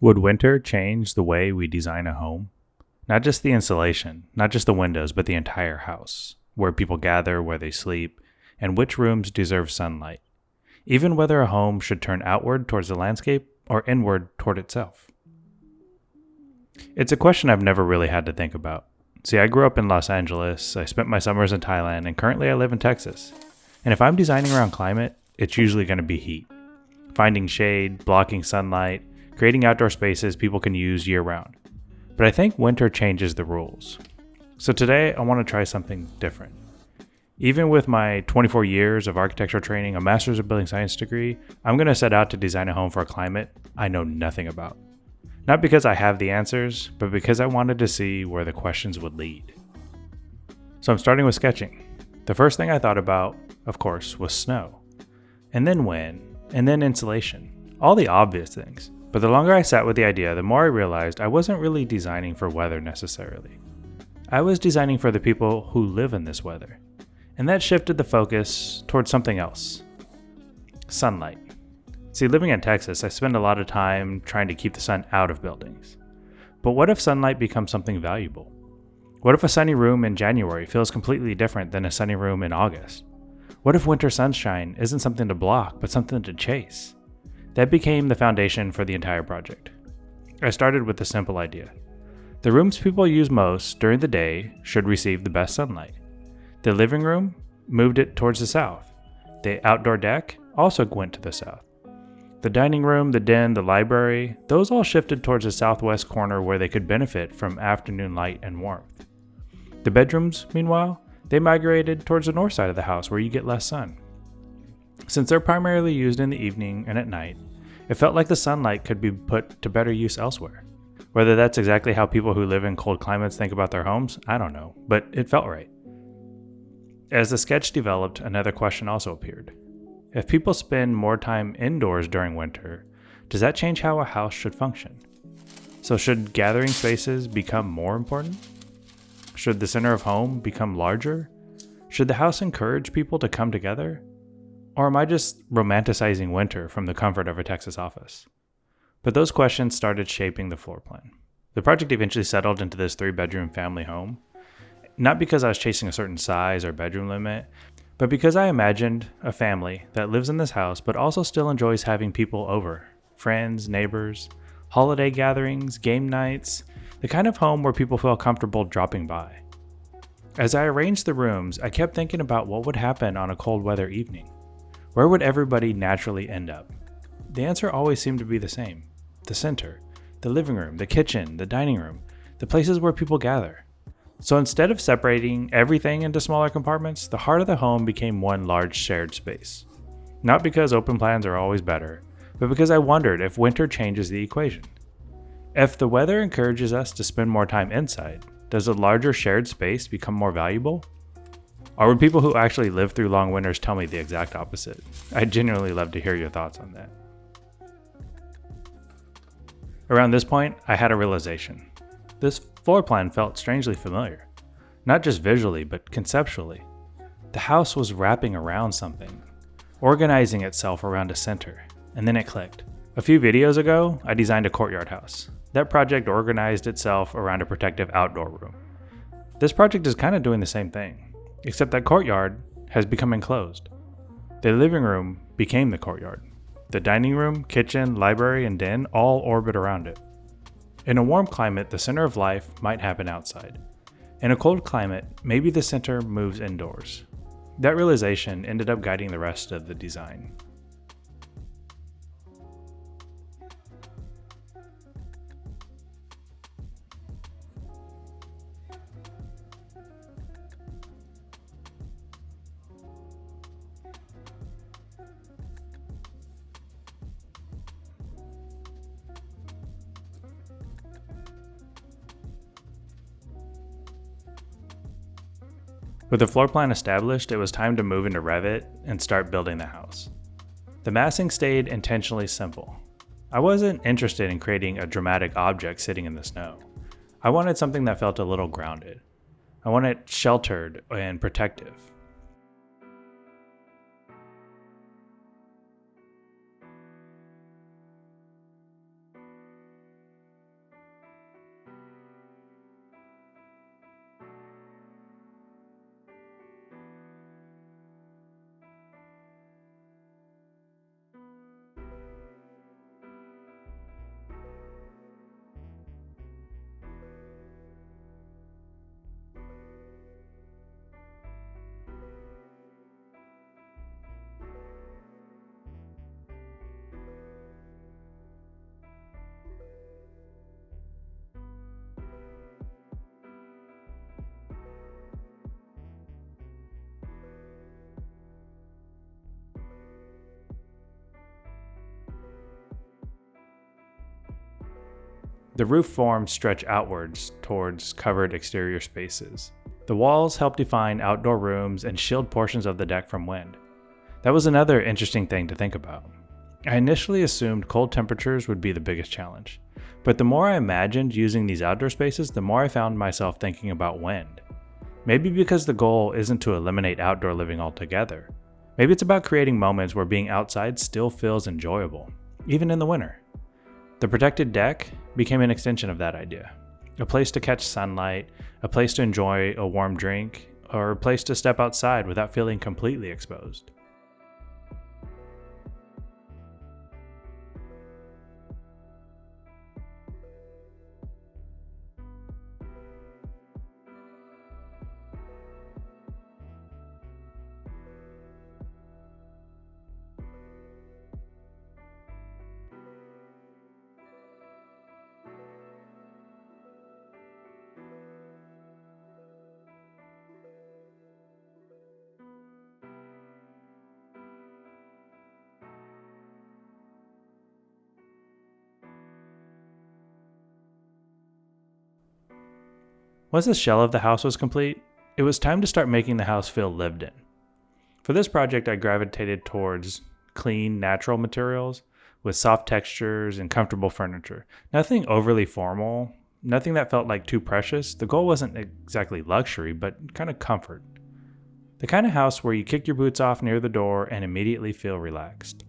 Would winter change the way we design a home? Not just the insulation, not just the windows, but the entire house, where people gather, where they sleep, and which rooms deserve sunlight, even whether a home should turn outward towards the landscape or inward toward itself. It's a question I've never really had to think about. See, I grew up in Los Angeles, I spent my summers in Thailand, and currently I live in Texas. And if I'm designing around climate, it's usually going to be heat. Finding shade, blocking sunlight, creating outdoor spaces people can use year-round. But I think winter changes the rules. So today, I want to try something different. Even with my 24 years of architectural training, a master's of building science degree, I'm going to set out to design a home for a climate I know nothing about. Not because I have the answers, but because I wanted to see where the questions would lead. So I'm starting with sketching. The first thing I thought about, of course, was snow. And then wind, and then insulation. All the obvious things. But the longer I sat with the idea, the more I realized I wasn't really designing for weather necessarily. I was designing for the people who live in this weather. And that shifted the focus towards something else. Sunlight. See, living in Texas, I spend a lot of time trying to keep the sun out of buildings. But what if sunlight becomes something valuable? What if a sunny room in January feels completely different than a sunny room in August? What if winter sunshine isn't something to block, but something to chase? That became the foundation for the entire project. I started with a simple idea. The rooms people use most during the day should receive the best sunlight. The living room moved it towards the south. The outdoor deck also went to the south. The dining room, the den, the library, those all shifted towards the southwest corner where they could benefit from afternoon light and warmth. The bedrooms, meanwhile, they migrated towards the north side of the house where you get less sun. Since they're primarily used in the evening and at night, it felt like the sunlight could be put to better use elsewhere. Whether that's exactly how people who live in cold climates think about their homes, I don't know, but it felt right. As the sketch developed, another question also appeared. If people spend more time indoors during winter, does that change how a house should function? So should gathering spaces become more important? Should the center of home become larger? Should the house encourage people to come together? Or am I just romanticizing winter from the comfort of a Texas office? But those questions started shaping the floor plan. The project eventually settled into this 3-bedroom family home, not because I was chasing a certain size or bedroom limit, but because I imagined a family that lives in this house but also still enjoys having people over, friends, neighbors, holiday gatherings, game nights, the kind of home where people feel comfortable dropping by. As I arranged the rooms, I kept thinking about what would happen on a cold weather evening. Where would everybody naturally end up? The answer always seemed to be the same. The center, the living room, the kitchen, the dining room, the places where people gather. So instead of separating everything into smaller compartments, the heart of the home became one large shared space. Not because open plans are always better, but because I wondered if winter changes the equation. If the weather encourages us to spend more time inside, does a larger shared space become more valuable? Or would people who actually live through long winters tell me the exact opposite? I'd genuinely love to hear your thoughts on that. Around this point, I had a realization. This floor plan felt strangely familiar. Not just visually, but conceptually. The house was wrapping around something, organizing itself around a center, and then it clicked. A few videos ago, I designed a courtyard house. That project organized itself around a protective outdoor room. This project is kind of doing the same thing. Except that courtyard has become enclosed. The living room became the courtyard. The dining room, kitchen, library, and den all orbit around it. In a warm climate, the center of life might happen outside. In a cold climate, maybe the center moves indoors. That realization ended up guiding the rest of the design. With the floor plan established, it was time to move into Revit and start building the house. The massing stayed intentionally simple. I wasn't interested in creating a dramatic object sitting in the snow. I wanted something that felt a little grounded. I wanted it sheltered and protective. The roof forms stretch outwards towards covered exterior spaces. The walls help define outdoor rooms and shield portions of the deck from wind. That was another interesting thing to think about. I initially assumed cold temperatures would be the biggest challenge, but the more I imagined using these outdoor spaces, the more I found myself thinking about wind. Maybe because the goal isn't to eliminate outdoor living altogether. Maybe it's about creating moments where being outside still feels enjoyable, even in the winter. The protected deck became an extension of that idea. A place to catch sunlight, a place to enjoy a warm drink, or a place to step outside without feeling completely exposed. Once the shell of the house was complete, it was time to start making the house feel lived in. For this project, I gravitated towards clean, natural materials with soft textures and comfortable furniture. Nothing overly formal, nothing that felt like too precious. The goal wasn't exactly luxury, but kind of comfort. The kind of house where you kick your boots off near the door and immediately feel relaxed.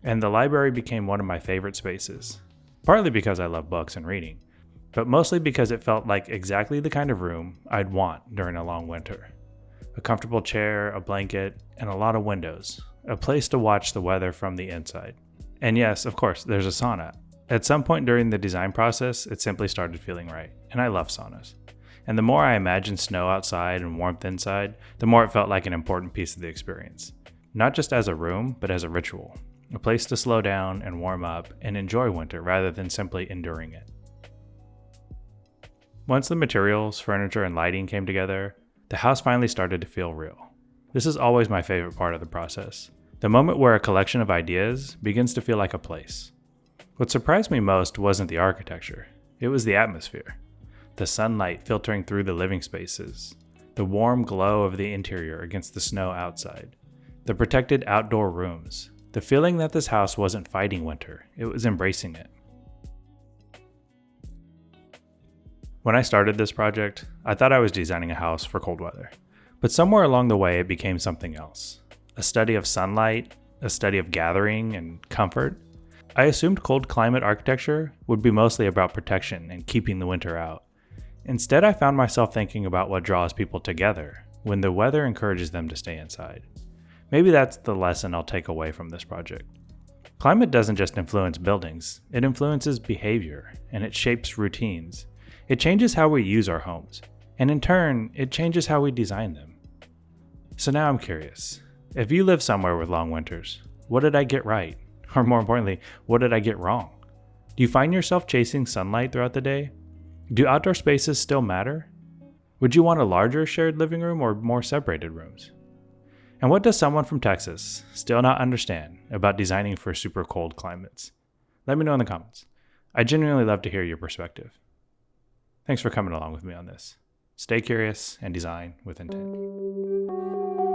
And the library became one of my favorite spaces, partly because I love books and reading, but mostly because it felt like exactly the kind of room I'd want during a long winter. A comfortable chair, a blanket, and a lot of windows, a place to watch the weather from the inside. And yes, of course, there's a sauna. At some point during the design process, it simply started feeling right, and I love saunas. And the more I imagined snow outside and warmth inside, the more it felt like an important piece of the experience. Not just as a room, but as a ritual. A place to slow down and warm up and enjoy winter rather than simply enduring it. Once the materials, furniture, and lighting came together, the house finally started to feel real. This is always my favorite part of the process. The moment where a collection of ideas begins to feel like a place. What surprised me most wasn't the architecture, it was the atmosphere. The sunlight filtering through the living spaces, the warm glow of the interior against the snow outside, the protected outdoor rooms. The feeling that this house wasn't fighting winter, it was embracing it. When I started this project, I thought I was designing a house for cold weather. But somewhere along the way, it became something else. A study of sunlight, a study of gathering and comfort. I assumed cold climate architecture would be mostly about protection and keeping the winter out. Instead, I found myself thinking about what draws people together when the weather encourages them to stay inside. Maybe that's the lesson I'll take away from this project. Climate doesn't just influence buildings, it influences behavior, and it shapes routines. It changes how we use our homes, and in turn, it changes how we design them. So now I'm curious, if you live somewhere with long winters, what did I get right? Or more importantly, what did I get wrong? Do you find yourself chasing sunlight throughout the day? Do outdoor spaces still matter? Would you want a larger shared living room or more separated rooms? And what does someone from Texas still not understand about designing for super cold climates? Let me know in the comments. I genuinely love to hear your perspective. Thanks for coming along with me on this. Stay curious and design with intent.